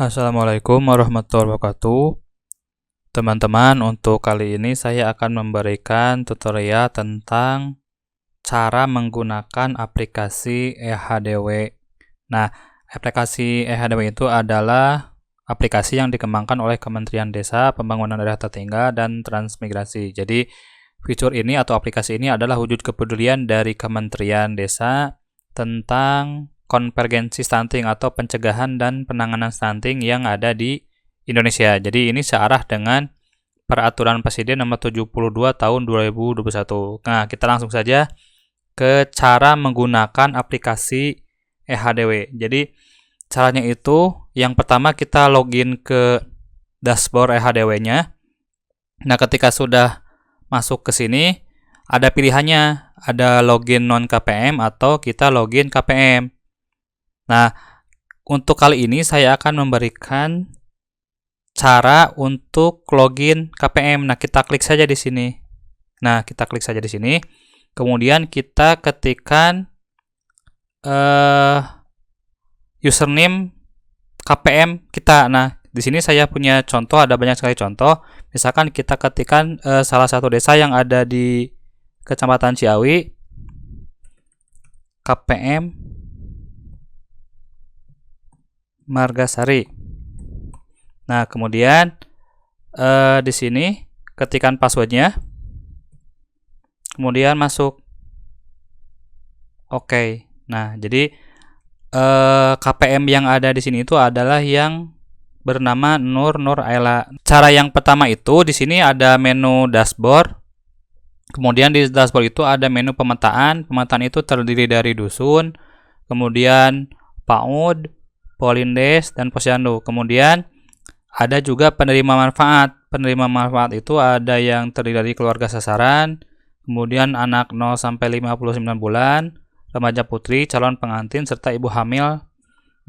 Assalamualaikum warahmatullahi wabarakatuh. Teman-teman, untuk kali ini saya akan memberikan tutorial tentang cara menggunakan aplikasi eHDW. Nah, aplikasi eHDW itu adalah aplikasi yang dikembangkan oleh Kementerian Desa, Pembangunan Daerah Tertinggal, dan Transmigrasi. Jadi, fitur ini atau aplikasi ini adalah wujud kepedulian dari Kementerian Desa tentang konvergensi stunting atau pencegahan dan penanganan stunting yang ada di Indonesia. Jadi ini searah dengan Peraturan Presiden Nomor 72 Tahun 2021. Nah, kita langsung saja ke cara menggunakan aplikasi eHDW. Jadi caranya itu yang pertama kita login ke dashboard eHDW-nya. Nah, ketika sudah masuk ke sini ada pilihannya, ada login non KPM atau kita login KPM. Nah, untuk kali ini saya akan memberikan cara untuk login KPM. Nah, kita klik saja di sini. Nah, kita klik saja di sini. Kemudian kita ketikkan username KPM kita. Nah, di sini saya punya contoh, ada banyak sekali contoh. Misalkan kita ketikkan salah satu desa yang ada di Kecamatan Ciawi, KPM Margasari. Nah, kemudian di sini ketikkan passwordnya, kemudian masuk. Oke. Nah, jadi KPM yang ada di sini itu adalah yang bernama Nur Aela. Cara yang pertama itu di sini ada menu dashboard. Kemudian di dashboard itu ada menu pemetaan. Pemetaan itu terdiri dari dusun, kemudian PAUD, Polindes, dan Posyandu. Kemudian ada juga penerima manfaat. Penerima manfaat itu ada yang terdiri dari keluarga sasaran, kemudian anak 0 sampai 59 bulan, remaja putri, calon pengantin, serta ibu hamil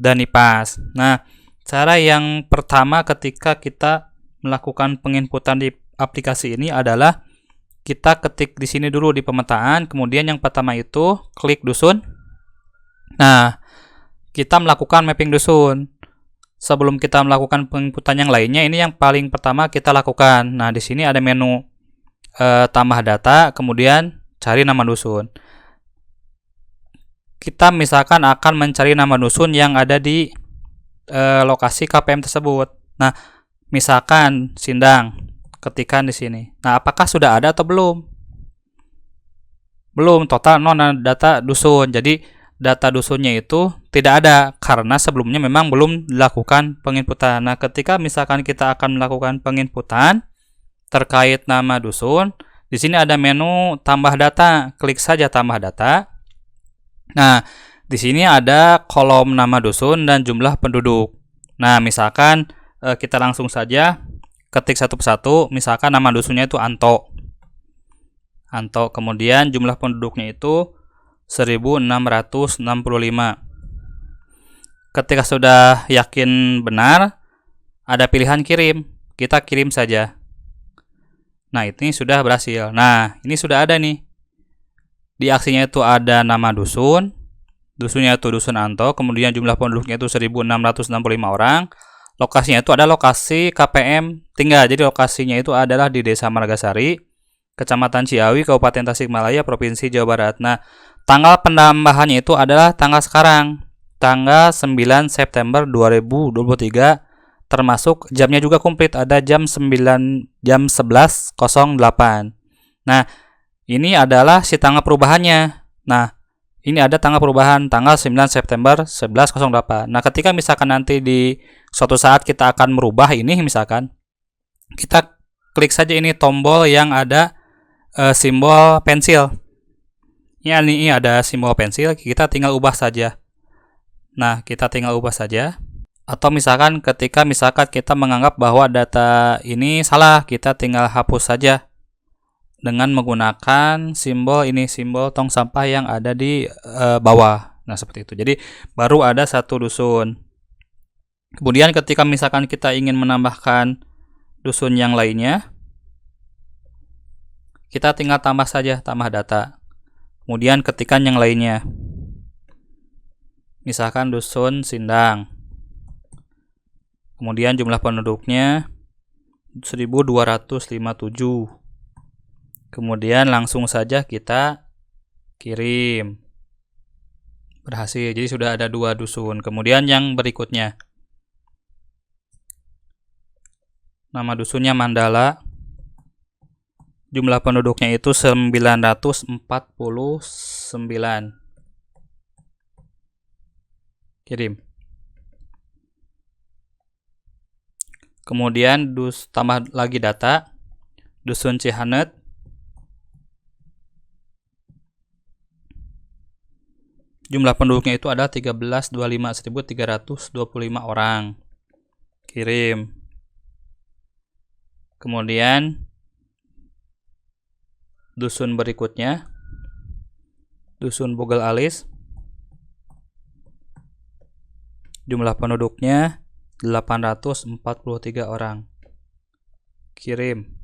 dan nipas. Nah, cara yang pertama ketika kita melakukan penginputan di aplikasi ini adalah kita ketik di sini dulu di pemetaan, kemudian yang pertama itu klik dusun. Nah, kita melakukan mapping dusun. Sebelum kita melakukan penginputan yang lainnya, ini yang paling pertama kita lakukan. Nah, di sini ada menu tambah data, kemudian cari nama dusun. Kita misalkan akan mencari nama dusun yang ada di lokasi KPM tersebut. Nah, misalkan Sindang, ketikkan di sini. Nah, apakah sudah ada atau belum? Belum, total data dusun. Jadi data dusunnya itu tidak ada karena sebelumnya memang belum dilakukan penginputan. Nah, ketika misalkan kita akan melakukan penginputan terkait nama dusun, di sini ada menu tambah data. Klik saja tambah data. Nah, di sini ada kolom nama dusun dan jumlah penduduk. Nah, misalkan kita langsung saja ketik satu persatu. Misalkan nama dusunnya itu Anto. Kemudian jumlah penduduknya itu 1665. Ketika sudah yakin benar, ada pilihan kirim. Kita kirim saja. Nah, ini sudah berhasil. Nah, ini sudah ada nih. Di aksinya itu ada nama dusun. Dusunnya itu Dusun Anto. Kemudian jumlah penduduknya itu 1665 orang. Lokasinya itu ada lokasi KPM tinggal. Jadi lokasinya itu adalah di Desa Margasari, Kecamatan Ciawi, Kabupaten Tasikmalaya, Provinsi Jawa Barat. Nah, tanggal penambahannya itu adalah tanggal sekarang, tanggal 9 September 2023, termasuk jamnya juga komplit, ada jam 11.08. Nah, ini adalah si tanggal perubahannya. Nah, ini ada tanggal perubahan tanggal 9 September 11.08. Nah, ketika misalkan nanti di suatu saat kita akan merubah ini, misalkan kita klik saja ini tombol yang ada simbol pensil. Ini ada simbol pensil, kita tinggal ubah saja. Nah, kita tinggal ubah saja. Atau misalkan ketika kita menganggap bahwa data ini salah, kita tinggal hapus saja dengan menggunakan simbol ini, simbol tong sampah yang ada di bawah. Nah, seperti itu. Jadi baru ada satu dusun. Kemudian ketika misalkan kita ingin menambahkan dusun yang lainnya, kita tinggal tambah saja, tambah data. Kemudian ketikkan yang lainnya. Misalkan dusun Sindang. Kemudian jumlah penduduknya 1257. Kemudian langsung saja kita kirim. Berhasil. Jadi sudah ada 2 dusun. Kemudian yang berikutnya. Nama dusunnya Mandala. Jumlah penduduknya itu 949. Kirim. Kemudian tambah lagi data. Dusun Cihanet. Jumlah penduduknya itu ada 13.25.325 orang. Kirim. Kemudian dusun berikutnya. Dusun Bugel Alis. Jumlah penduduknya 843 orang. Kirim.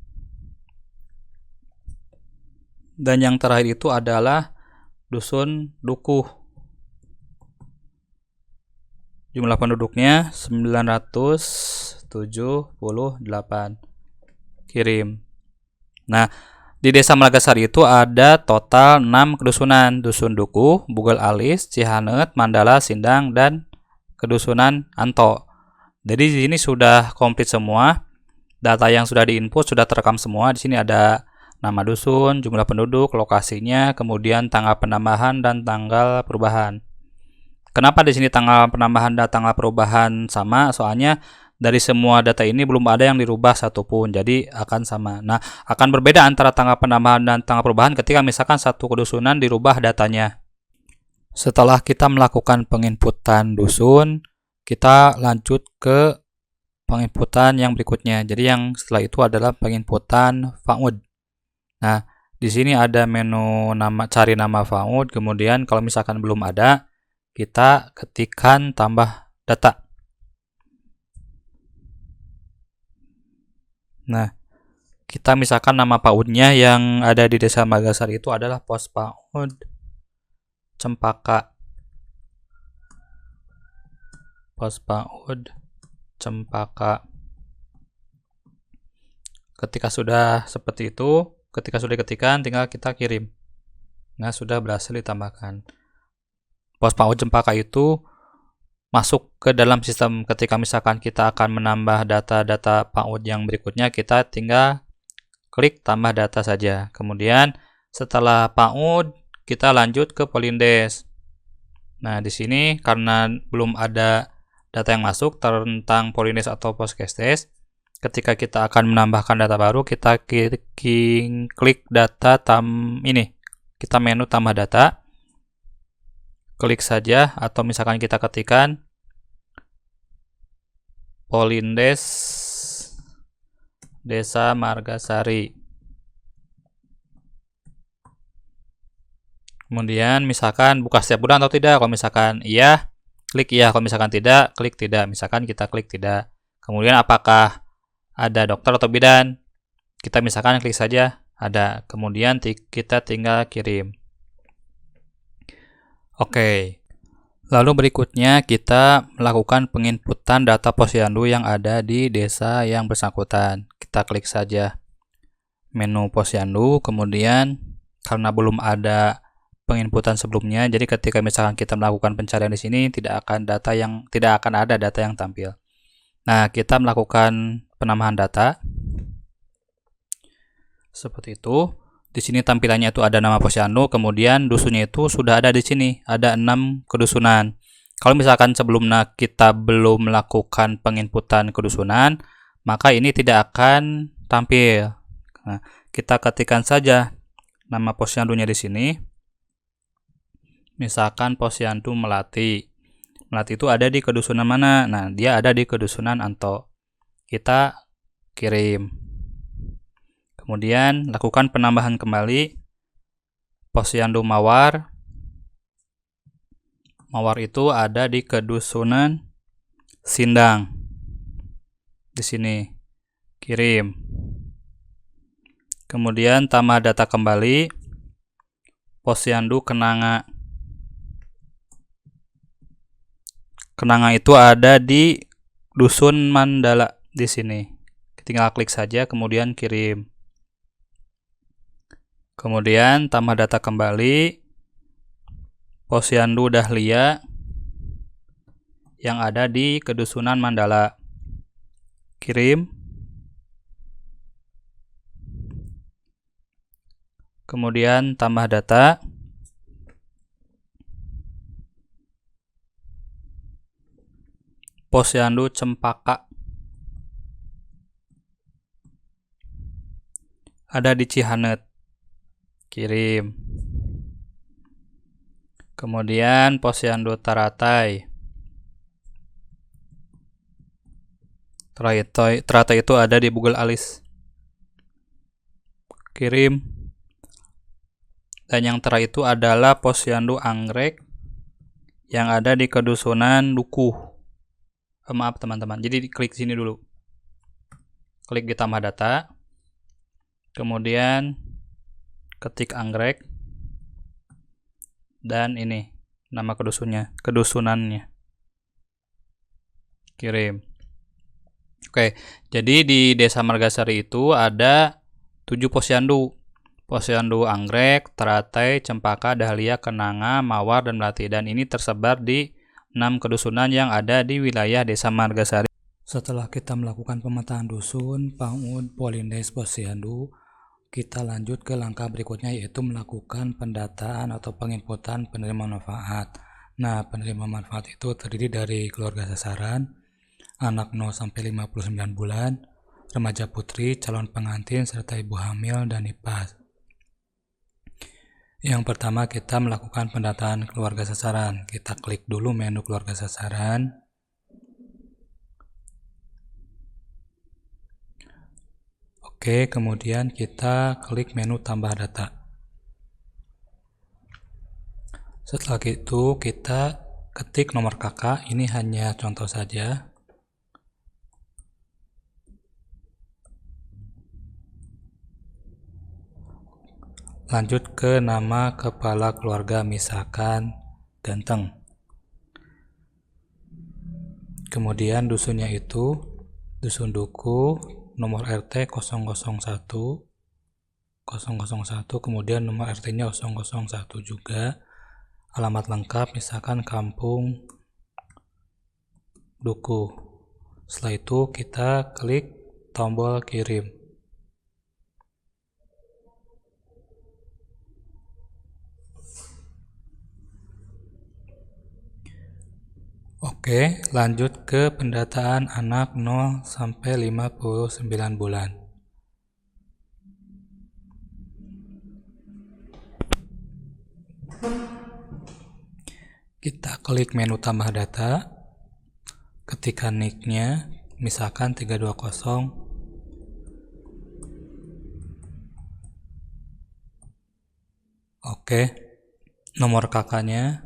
Dan yang terakhir itu adalah dusun Dukuh. Jumlah penduduknya 978. Kirim. Nah, di Desa Margasari itu ada total 6 kedusunan. Dusun Dukuh, Bugel Alis, Cihanet, Mandala, Sindang, dan kedusunan Anto. Jadi di sini sudah komplit semua. Data yang sudah diinput sudah terekam semua. Di sini ada nama dusun, jumlah penduduk, lokasinya, kemudian tanggal penambahan dan tanggal perubahan. Kenapa di sini tanggal penambahan dan tanggal perubahan sama? Soalnya dari semua data ini belum ada yang dirubah satupun, jadi akan sama. Nah, akan berbeda antara tanggal penambahan dan tanggal perubahan ketika misalkan satu kedusunan dirubah datanya. Setelah kita melakukan penginputan dusun, kita lanjut ke penginputan yang berikutnya. Jadi yang setelah itu adalah penginputan FAUD. Nah, di sini ada menu cari nama FAUD, kemudian kalau misalkan belum ada, kita ketikkan tambah data. Nah, kita misalkan nama PAUD-nya yang ada di Desa Margasari itu adalah Pos PAUD Cempaka. Pos PAUD Cempaka. Ketika sudah seperti itu, ketika sudah diketikkan, tinggal kita kirim. Nah, sudah berhasil ditambahkan. Pos PAUD Cempaka itu masuk ke dalam sistem. Ketika misalkan kita akan menambah data-data PAUD yang berikutnya, kita tinggal klik tambah data saja. Kemudian setelah PAUD, kita lanjut ke Polindes. Nah, di sini karena belum ada data yang masuk tentang Polindes atau Poskesdes, ketika kita akan menambahkan data baru, kita klik data ini. Kita menu tambah data. Klik saja atau misalkan kita ketikkan Polindes Desa Margasari. Kemudian misalkan buka setiap bulan atau tidak. Kalau misalkan iya, klik iya. Kalau misalkan tidak, klik tidak. Misalkan kita klik tidak. Kemudian apakah ada dokter atau bidan? Kita misalkan klik saja ada. Kemudian kita tinggal kirim. Oke. Lalu berikutnya kita melakukan penginputan data posyandu yang ada di desa yang bersangkutan. Kita klik saja menu posyandu. Kemudian karena belum ada penginputan sebelumnya, jadi ketika misalkan kita melakukan pencarian di sini tidak akan ada data yang tampil. Nah, kita melakukan penambahan data seperti itu. Di sini tampilannya itu ada nama posyandu, kemudian dusunnya itu sudah ada di sini, ada 6 kedusunan. Kalau misalkan sebelumnya kita belum melakukan penginputan kedusunan, maka ini tidak akan tampil. Nah, kita ketikkan saja nama posyandunya di sini. Misalkan posyandu Melati. Melati itu ada di kedusunan mana? Nah, dia ada di kedusunan Anto. Kita kirim. Kemudian lakukan penambahan kembali. Posyandu Mawar. Mawar itu ada di kedusunan Sindang. Di sini. Kirim. Kemudian tambah data kembali. Posyandu Kenanga. Kenanga itu ada di Dusun Mandala di sini. Tinggal klik saja, kemudian kirim. Kemudian tambah data kembali. Posyandu Dahlia yang ada di Kedusunan Mandala. Kirim. Kemudian tambah data. Posyandu Cempaka ada di Cihanet. Kirim. Kemudian Posyandu Taratai. Teratai itu ada di Google Alis. Kirim. Dan yang terakhir itu adalah Posyandu Anggrek yang ada di Kedusunan Dukuh. Maaf teman-teman, jadi klik sini dulu. Klik di tambah data. Kemudian ketik Anggrek. Dan ini nama kedusunannya. Kirim. Oke, jadi di Desa Margasari itu ada 7 posyandu. Posyandu Anggrek, Teratai, Cempaka, Dahlia, Kenanga, Mawar, dan Melati. Dan ini tersebar di 6 kedusunan yang ada di wilayah Desa Margasari. Setelah kita melakukan pemetaan dusun, PAUD, Polindes, Posyandu, kita lanjut ke langkah berikutnya, yaitu melakukan pendataan atau penginputan penerima manfaat. Nah, penerima manfaat itu terdiri dari keluarga sasaran, anak 0 sampai 59 bulan, remaja putri, calon pengantin, serta ibu hamil dan nifas. Yang pertama, kita melakukan pendataan keluarga sasaran. Kita klik dulu menu keluarga sasaran. Oke, kemudian kita klik menu tambah data. Setelah itu kita ketik nomor kakak. Ini hanya contoh saja. Lanjut ke nama kepala keluarga, misalkan Ganteng. Kemudian dusunnya itu Dusun Duku, nomor RT 001, kemudian nomor RT-nya 001 juga. Alamat lengkap misalkan Kampung Duku. Setelah itu kita klik tombol kirim. Oke, lanjut ke pendataan anak 0 sampai 59 bulan. Kita klik menu tambah data, ketikkan nicknya, misalkan 320. Oke, nomor kakaknya,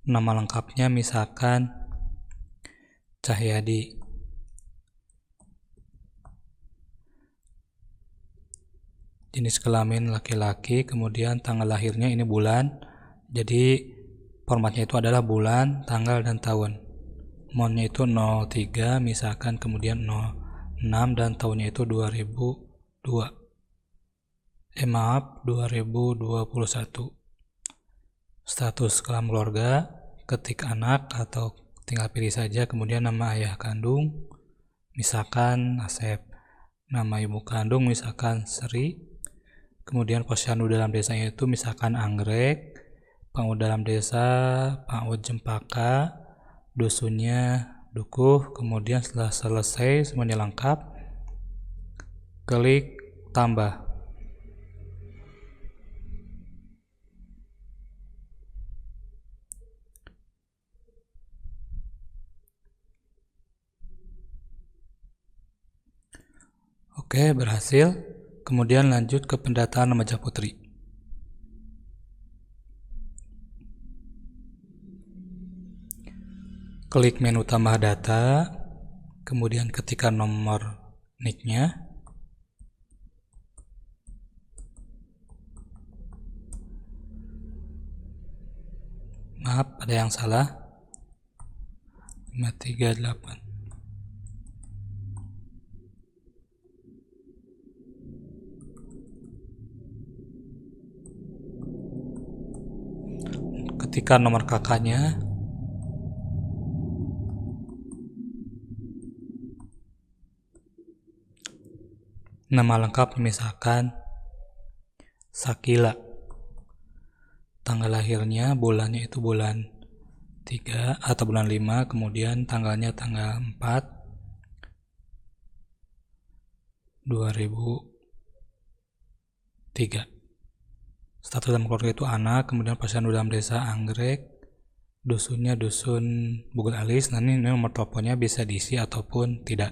nama lengkapnya misalkan Cahyadi. Jenis kelamin laki-laki, kemudian tanggal lahirnya ini bulan. Jadi formatnya itu adalah bulan, tanggal, dan tahun. Monnya itu 03 misalkan, kemudian 06 dan tahunnya itu 2002. 2021. Status kelam keluarga, ketik anak atau tinggal pilih saja, kemudian nama ayah kandung misalkan Asep, nama ibu kandung misalkan Sri, kemudian posyandu dalam desanya itu misalkan Anggrek, PAUD dalam desa PAUD Cempaka, dusunnya Dukuh. Kemudian setelah selesai semuanya lengkap, klik tambah. Oke, berhasil. Kemudian lanjut ke pendataan remaja putri. Klik menu tambah data, kemudian ketikkan nomor nicknya. Maaf, ada yang salah. 538. Ketika nomor kakaknya, nama lengkap misalkan Sakila, tanggal lahirnya bulannya itu bulan 3 atau bulan 5, kemudian tanggalnya tanggal 4 2003. Status dalam keluarga itu anak, kemudian posyandu dalam desa Anggrek, dusunnya dusun Bugul Alis. Nah, ini nomor teleponnya bisa diisi ataupun tidak.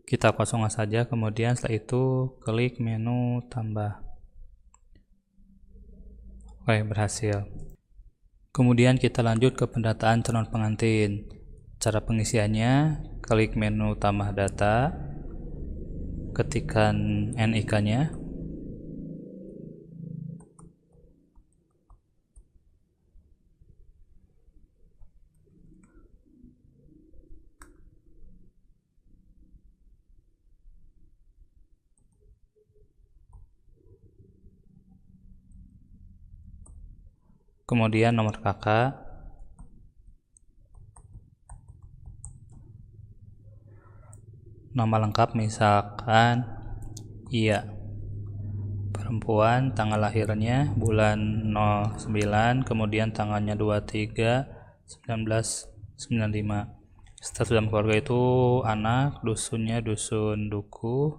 Kita kosongkan saja, kemudian setelah itu klik menu tambah. Oke, berhasil. Kemudian kita lanjut ke pendataan calon pengantin. Cara pengisiannya, klik menu tambah data, ketikkan NIK-nya, kemudian nomor kakak, nama lengkap misalkan Iya, perempuan, tanggal lahirnya bulan 09, kemudian tanggalnya 23 1995. Status dalam keluarga itu anak, dusunnya dusun Duku,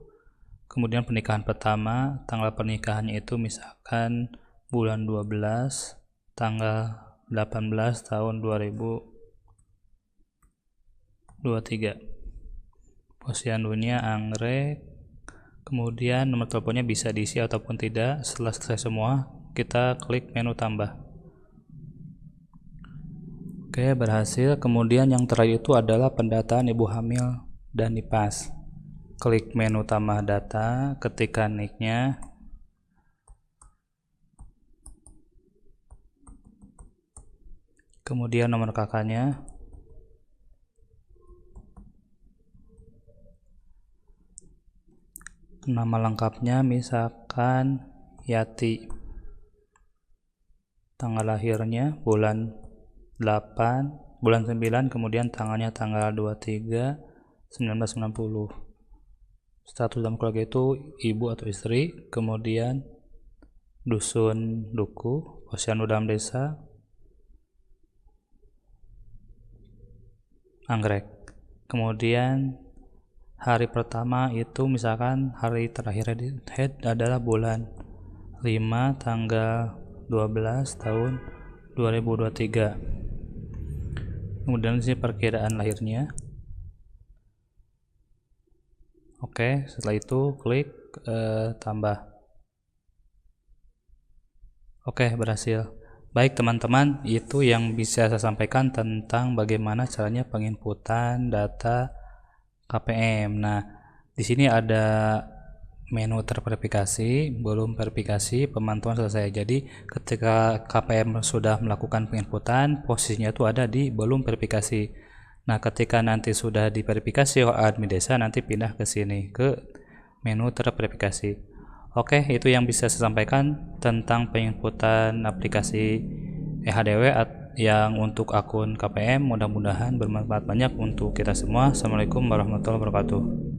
kemudian pernikahan pertama, tanggal pernikahannya itu misalkan bulan 12 tanggal 18 tahun 2023. Posyandunya Anggrek, kemudian nomor teleponnya bisa diisi ataupun tidak. Setelah selesai semua, kita klik menu tambah. Oke, berhasil. Kemudian yang terakhir itu adalah pendataan ibu hamil dan nipas. Klik menu tambah data, ketikkan NIK-nya, kemudian nomor kakaknya, nama lengkapnya misalkan Yati, tanggal lahirnya bulan 8 bulan 9, kemudian tanggalnya tanggal 23 1990. Status dalam keluarga itu ibu atau istri, kemudian dusun Duku, posyandu dalam desa Anggrek. Kemudian hari pertama itu misalkan hari terakhir head adalah bulan 5 tanggal 12 tahun 2023. Kemudian sini perkiraan lahirnya. Oke, setelah itu klik tambah. Oke, berhasil. Baik teman-teman, itu yang bisa saya sampaikan tentang bagaimana caranya penginputan data KPM. Nah, di sini ada menu terverifikasi, belum verifikasi, pemantauan selesai. Jadi ketika KPM sudah melakukan penginputan, posisinya itu ada di belum verifikasi. Nah, ketika nanti sudah diverifikasi oleh admin desa, nanti pindah ke sini ke menu terverifikasi. Oke, itu yang bisa saya sampaikan tentang penginputan aplikasi EHDW yang untuk akun KPM. Mudah-mudahan bermanfaat banyak untuk kita semua. Assalamualaikum warahmatullahi wabarakatuh.